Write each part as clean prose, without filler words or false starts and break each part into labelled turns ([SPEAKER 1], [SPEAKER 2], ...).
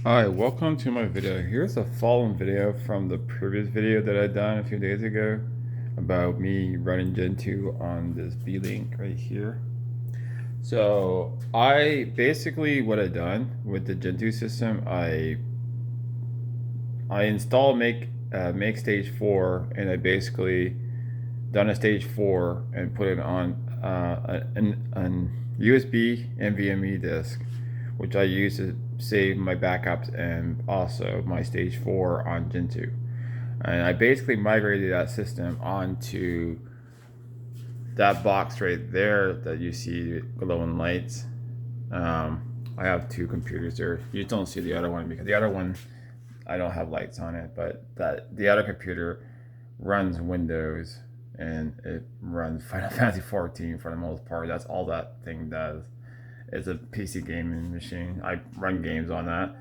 [SPEAKER 1] Hi, welcome to my video. Here's a follow-on video from the previous video that I done a few days ago about me running Gentoo on this Beelink right here. So I basically what I done with the Gentoo system, I installed make stage 4, and I basically done a stage 4 and put it on an USB NVMe disk, which I use to save my backups and also my stage 4 on Gentoo. And I basically migrated that system onto that box right there that you see glowing lights. I have two computers there. You don't see the other one because the other one I don't have lights on it, but the other computer runs Windows and it runs Final Fantasy 14 for the most part. That's all that thing does. It's a PC gaming machine. I run games on that.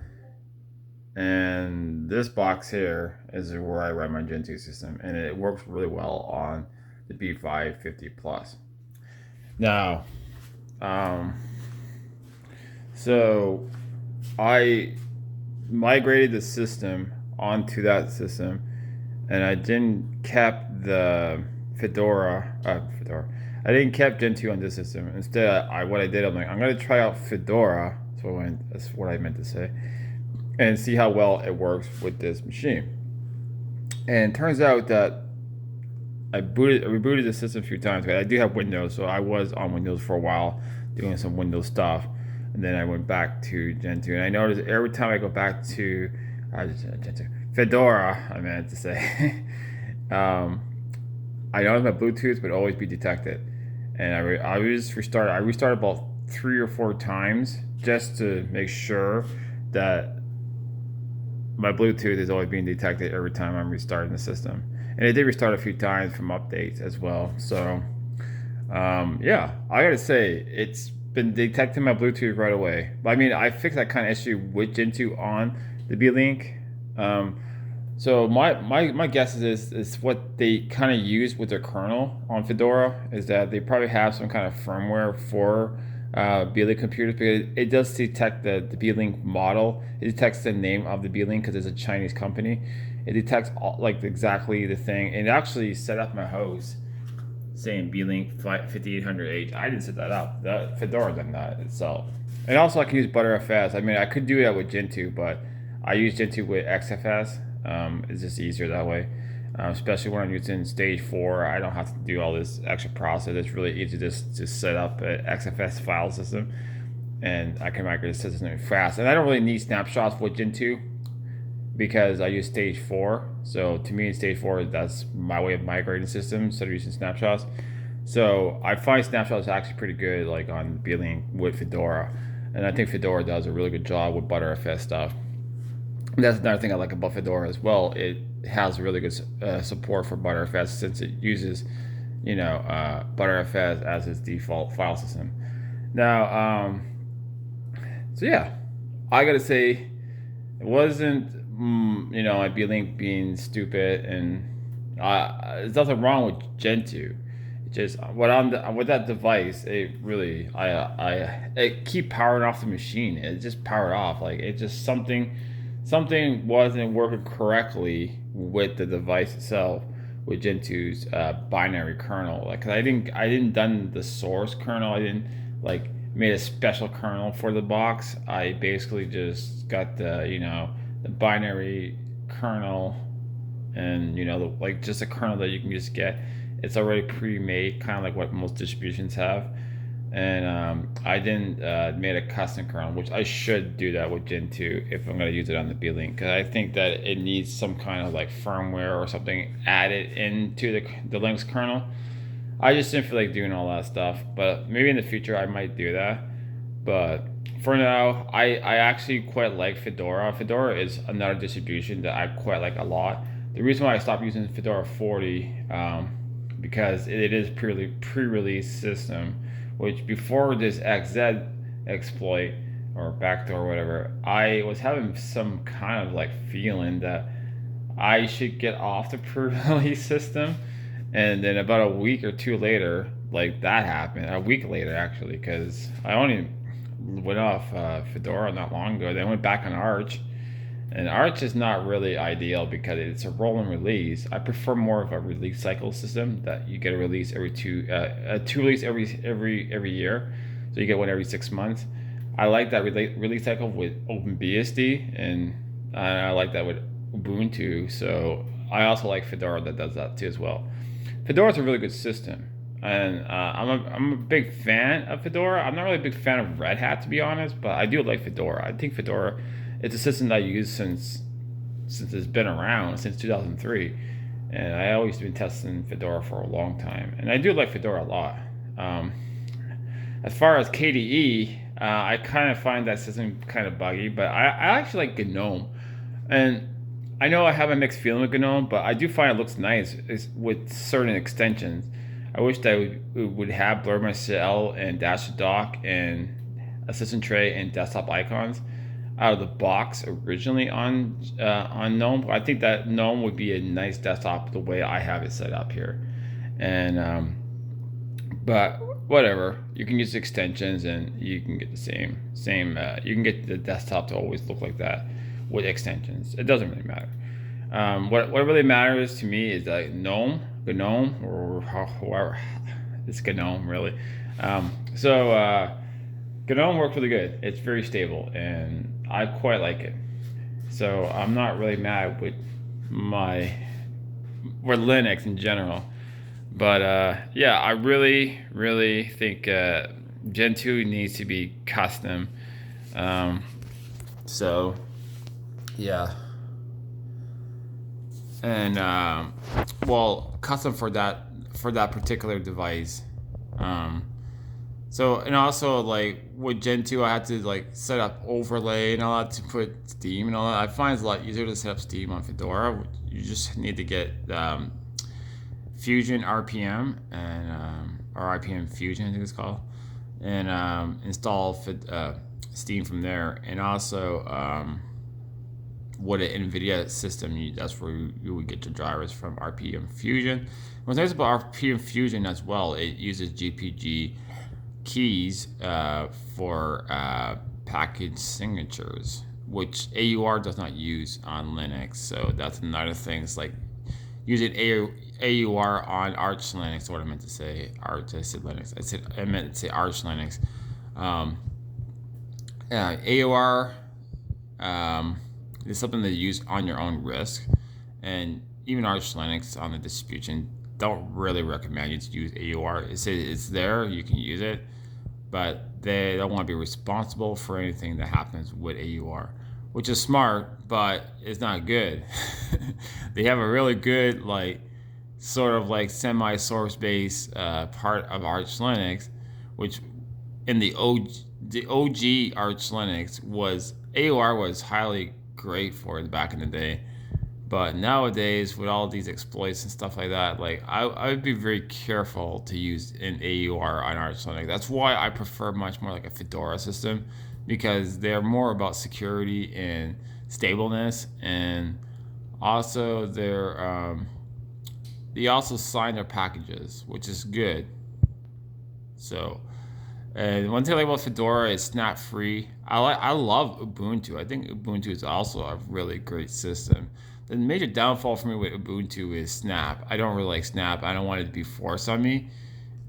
[SPEAKER 1] And this box here is where I run my Gentoo system, and it works really well on the B550 Plus. Now, um, so I migrated the system onto that system, and I didn't kept the Fedora. I didn't kept Gentoo on this system. Instead, what I did, I'm like, I'm gonna try out Fedora. That's what I meant to say, and see how well it works with this machine. And it turns out that I rebooted the system a few times. I do have Windows, so I was on Windows for a while doing some Windows stuff, and then I went back to Gentoo. And I noticed every time I go back to Fedora, I meant to say, I know my Bluetooth would always be detected, and I restarted. I restarted about 3 or 4 times just to make sure that my Bluetooth is always being detected every time I'm restarting the system. And it did restart a few times from updates as well. So, yeah, I gotta say, it's been detecting my Bluetooth right away. But I mean, I fixed that kind of issue with Gentoo on the Beelink. So my guess is what they kind of use with their kernel on Fedora is that they probably have some kind of firmware for Beelink computers, because it does detect the Beelink model. It detects the name of the Beelink because it's a Chinese company. It detects like exactly the thing, and it actually set up my host saying Beelink 5800H. I didn't set that up. That Fedora done that itself. And also I can use ButterFS. I mean, I could do that with Gentoo, but I use Gentoo with XFS. It's just easier that way. Especially when I'm using stage 4, I don't have to do all this extra process. It's really easy to just set up an XFS file system, and I can migrate the system fast. And I don't really need snapshots with Gentoo because I use stage 4. So to me, in stage 4, that's my way of migrating systems instead of using snapshots. So I find snapshots actually pretty good, like on Beelink with Fedora, and I think Fedora does a really good job with ButterFS stuff. And that's another thing I like about Fedora as well. It has really good support for ButterFS since it uses, ButterFS as its default file system. Now, so yeah, I gotta say, it wasn't, my Beelink being stupid, and there's nothing wrong with Gentoo. It just with that device, it really, it keep powering off the machine. It just powered off, like it just something wasn't working correctly with the device itself with Gentoo's binary kernel. Like, 'cause I didn't done the source kernel. I didn't like made a special kernel for the box. I basically just got the binary kernel, and like just a kernel that you can just get. It's already pre-made, kind of like what most distributions have. And I didn't made a custom kernel, which I should do that with Gentoo if I'm going to use it on the Beelink, because I think that it needs some kind of like firmware or something added into the Linux kernel. I just didn't feel like doing all that stuff, but maybe in the future I might do that. But for now, I actually quite like Fedora. Fedora is another distribution that I quite like a lot. The reason why I stopped using Fedora 40, because it is purely pre-release system, which before this XZ exploit or backdoor or whatever, I was having some kind of like feeling that I should get off the pre-release system. And then about a week or two later, like that happened. A week later, actually, because I only went off Fedora not long ago. Then I went back on Arch, And Arch is not really ideal because it's a rolling release. I prefer more of a release cycle system that you get a release every two release every year, so you get one every 6 months. I like that release cycle with OpenBSD, and I like that with Ubuntu. So I also like Fedora that does that too as well. Fedora is a really good system, and I'm a big fan of Fedora. I'm not really a big fan of Red Hat, to be honest, but I do like Fedora. I think Fedora, it's a system that I use since it's been around since 2003, and I always been testing Fedora for a long time, and I do like Fedora a lot. Um, as far as KDE, I kind of find that system kind of buggy, but I actually like GNOME. And I know I have a mixed feeling with GNOME, but I do find it looks nice with certain extensions. I wish that it would have Blur My Cell and Dash Dock and Assistant Tray and desktop icons out of the box originally on GNOME. I think that GNOME would be a nice desktop the way I have it set up here. And but whatever, you can use extensions and you can get the same. You can get the desktop to always look like that with extensions. It doesn't really matter. What really matters to me is that GNOME, or whoever, it's GNOME really. GNOME works really good. It's very stable, and I quite like it. So I'm not really mad with Linux in general. But yeah, I really think Gen 2 needs to be custom. Um, so yeah, and well, custom for that particular device. Um, so, and also like with Gen 2, I had to like set up overlay and all that to put Steam and all that. I find it's a lot easier to set up Steam on Fedora. You just need to get Fusion RPM and or RPM Fusion, I think it's called, and install Steam from there. And also what an NVIDIA system, that's where you would get your drivers from, RPM Fusion. What's nice about RPM Fusion as well, it uses GPG keys for package signatures, which AUR does not use on Linux. So that's another thing. It's like using AUR on Arch Linux. What I meant to say, Arch. I said Linux. I meant to say Arch Linux. AUR is something that you use on your own risk, and even Arch Linux on the distribution don't really recommend you to use AUR. It's there, you can use it, but they don't want to be responsible for anything that happens with AUR, which is smart, but it's not good. They have a really good, like, sort of like semi-source based part of Arch Linux, which in the OG Arch Linux was AUR was highly great for it back in the day. But nowadays, with all these exploits and stuff like that, like I would be very careful to use an AUR on Arch Linux. That's why I prefer much more like a Fedora system, because they're more about security and stableness, and also they also sign their packages, which is good. So, and one thing I like about Fedora is snap free. I love Ubuntu. I think Ubuntu is also a really great system. The major downfall for me with Ubuntu is Snap. I don't really like Snap. I don't want it to be forced on me.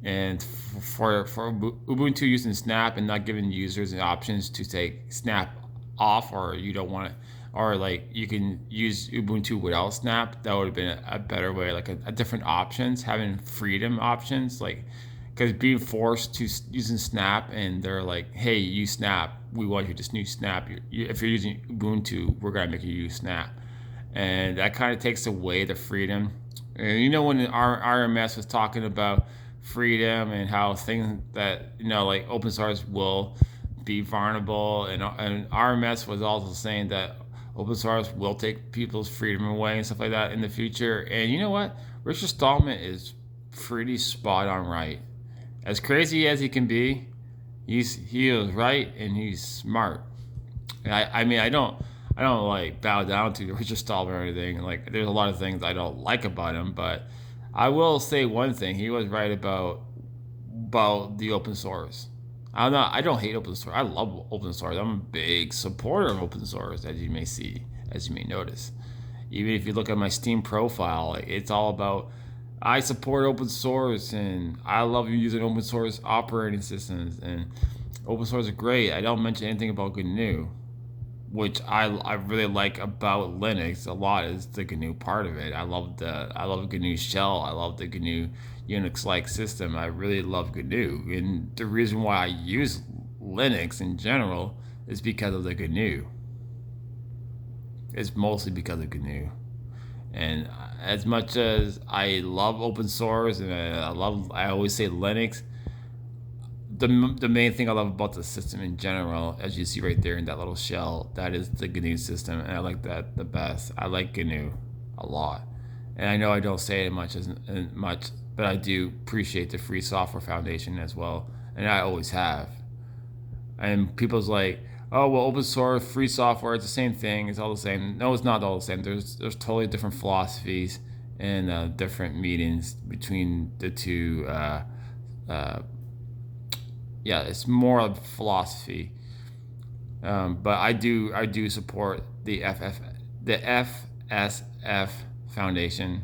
[SPEAKER 1] And for Ubuntu using Snap and not giving users the options to take Snap off, or you don't want it, or like you can use Ubuntu without Snap, that would have been a better way, like a different options, having freedom options, like, because being forced to using Snap and they're like, hey, use Snap, we want you to use Snap. If you're using Ubuntu, we're gonna make you use Snap. And that kind of takes away the freedom. And you know, when our RMS was talking about freedom and how things that, you know, like open source will be vulnerable, and RMS was also saying that open source will take people's freedom away and stuff like that in the future. And you know what? Richard Stallman is pretty spot on right. As crazy as he can be, he is right, and he's smart. And I mean, I don't like bow down to Richard Stallman or anything. Like, there's a lot of things I don't like about him, but I will say one thing: he was right about the open source. I don't hate open source. I love open source. I'm a big supporter of open source, as you may see, as you may notice. Even if you look at my Steam profile, it's all about I support open source and I love using open source operating systems and open source is great. I don't mention anything about GNU, which I really like about Linux a lot is the GNU part of it. I love GNU shell. I love the GNU Unix like system. I really love GNU, and the reason why I use Linux in general is because of the GNU. It's mostly because of GNU. And as much as I love open source and I always say Linux, the main thing I love about the system in general, as you see right there in that little shell, that is the GNU system, and I like that the best. I like GNU a lot, and I know I don't say it much, but I do appreciate the Free Software Foundation as well, and I always have. And people's like, oh well, open source, free software, it's the same thing. It's all the same. No, it's not all the same. There's totally different philosophies and different meanings between the two. Uh, yeah, it's more of philosophy. But I do support the FSF Foundation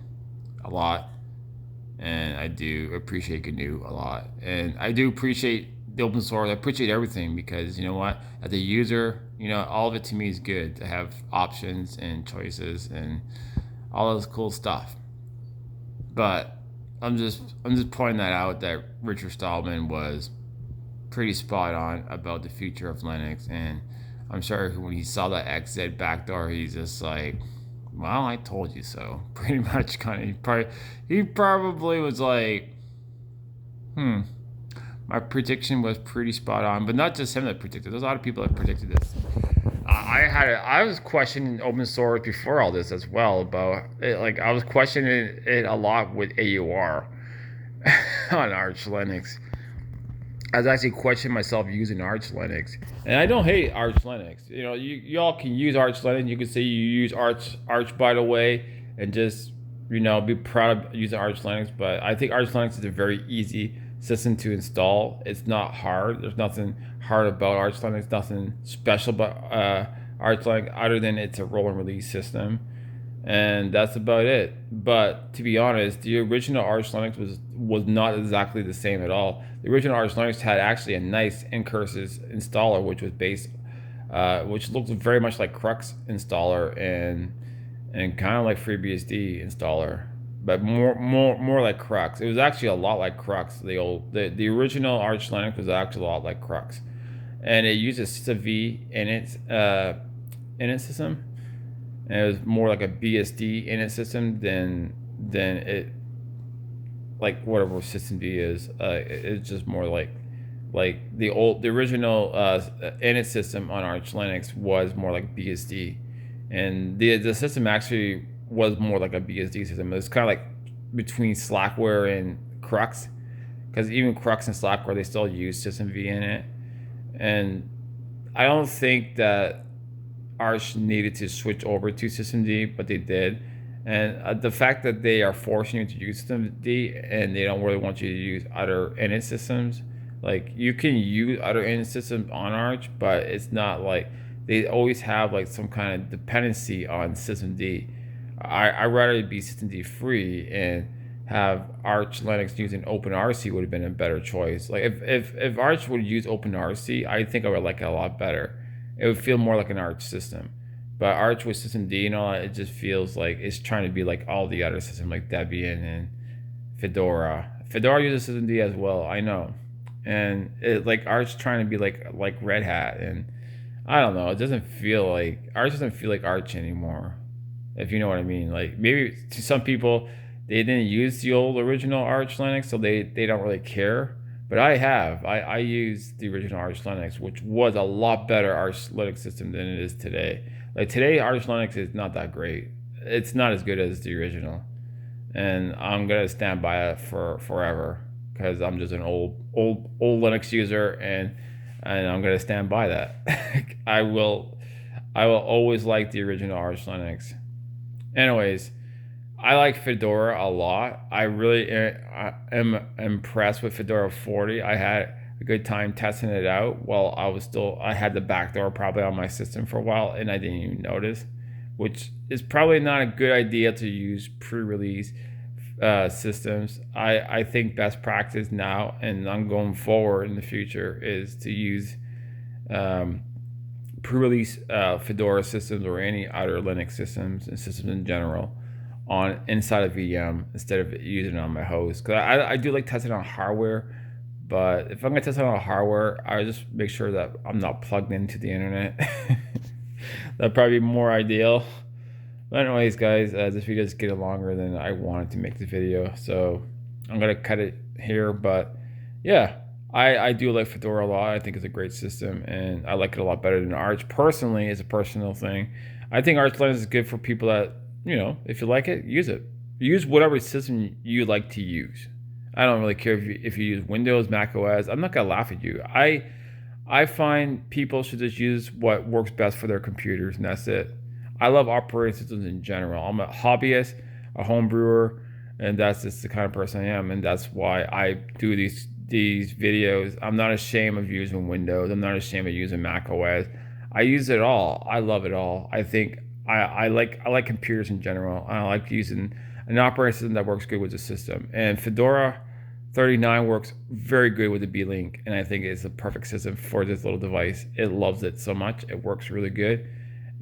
[SPEAKER 1] a lot, and I do appreciate GNU a lot, and I do appreciate the open source. I appreciate everything because you know what, as a user, all of it to me is good to have options and choices and all this cool stuff. But I'm just pointing that out that Richard Stallman was pretty spot on about the future of Linux, and I'm sure when he saw that XZ backdoor, he's just like, "Well, I told you so." Pretty much, kind of. He probably was like, "Hmm, my prediction was pretty spot on." But not just him that predicted. There's a lot of people that predicted this. I was questioning open source before all this as well about it, like I was questioning it a lot with AUR on Arch Linux. I was actually questioning myself using Arch Linux, and I don't hate Arch Linux. You all can use Arch Linux. You can say you use Arch by the way, and just be proud of using Arch Linux. But I think Arch Linux is a very easy system to install. It's not hard. There's nothing hard about Arch Linux. Nothing special about Arch Linux other than it's a roll and release system, and that's about it. But to be honest, the original Arch Linux was not exactly the same at all. The original Arch Linux had actually a nice ncurses installer, which was based, which looked very much like Crux installer and kind of like FreeBSD installer, but more like Crux. It was actually a lot like Crux. The original Arch Linux was actually a lot like Crux, and it uses SysV in its system, and it was more like a BSD in its system than it like whatever system D is. It's just more like the original init system on Arch Linux was more like BSD, and the system actually was more like a BSD system. It's kind of like between Slackware and Crux, because even Crux and Slackware they still use systemv in it, and I don't think that Arch needed to switch over to systemd, but they did. And the fact that they are forcing you to use systemd and they don't really want you to use other init systems, like you can use other init systems on Arch, but it's not like they always have like some kind of dependency on systemd. I rather be systemd free and have Arch Linux using OpenRC would have been a better choice. Like if Arch would use OpenRC, I think I would like it a lot better. It would feel more like an Arch system. But Arch with systemd and all that, it just feels like it's trying to be like all the other systems like Debian and Fedora. Fedora uses systemd as well, I know. And it like Arch trying to be like Red Hat, and I don't know, it doesn't feel like Arch doesn't feel like Arch anymore. If you know what I mean. Like maybe to some people they didn't use the old original Arch Linux, so they don't really care. But I have. I used the original Arch Linux, which was a lot better Arch Linux system than it is today. Like today, Arch Linux is not that great. It's not as good as the original, and I'm gonna stand by it for forever because I'm just an old Linux user, and I'm gonna stand by that. I will always like the original Arch Linux. Anyways, I like Fedora a lot. I really am impressed with Fedora 40. I had a good time testing it out while I had the backdoor probably on my system for a while and I didn't even notice, which is probably not a good idea to use pre-release systems. I think best practice now and I'm going forward in the future is to use um, pre-release Fedora systems or any other Linux systems and systems in general on inside of VM instead of using it on my host. Because I do like testing on hardware, but if I'm gonna test it on hardware, I just make sure that I'm not plugged into the internet. That'd probably be more ideal. But anyways, guys, this video is getting longer than I wanted to make the video, so I'm gonna cut it here. But yeah, I do like Fedora a lot. I think it's a great system, and I like it a lot better than Arch. Personally, it's a personal thing. I think Arch Linux is good for people that, if you like it, use it. Use whatever system you like to use. I don't really care if you use Windows, Mac OS. I'm not gonna laugh at you. I find people should just use what works best for their computers, and that's it. I love operating systems in general. I'm a hobbyist, a home brewer, and that's just the kind of person I am, and that's why I do these videos. I'm not ashamed of using Windows. I'm not ashamed of using Mac OS. I use it all. I love it all. I think I like computers in general. I like using an operating system that works good with the system. And Fedora 39 works very good with the Beelink, and I think it's a perfect system for this little device. It loves it so much. It works really good,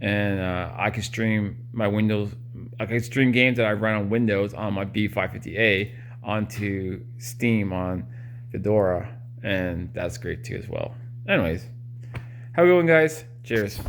[SPEAKER 1] and I can stream my Windows. I can stream games that I run on Windows on my B550A onto Steam on Fedora, and that's great too as well. Anyways, how are we going, guys? Cheers.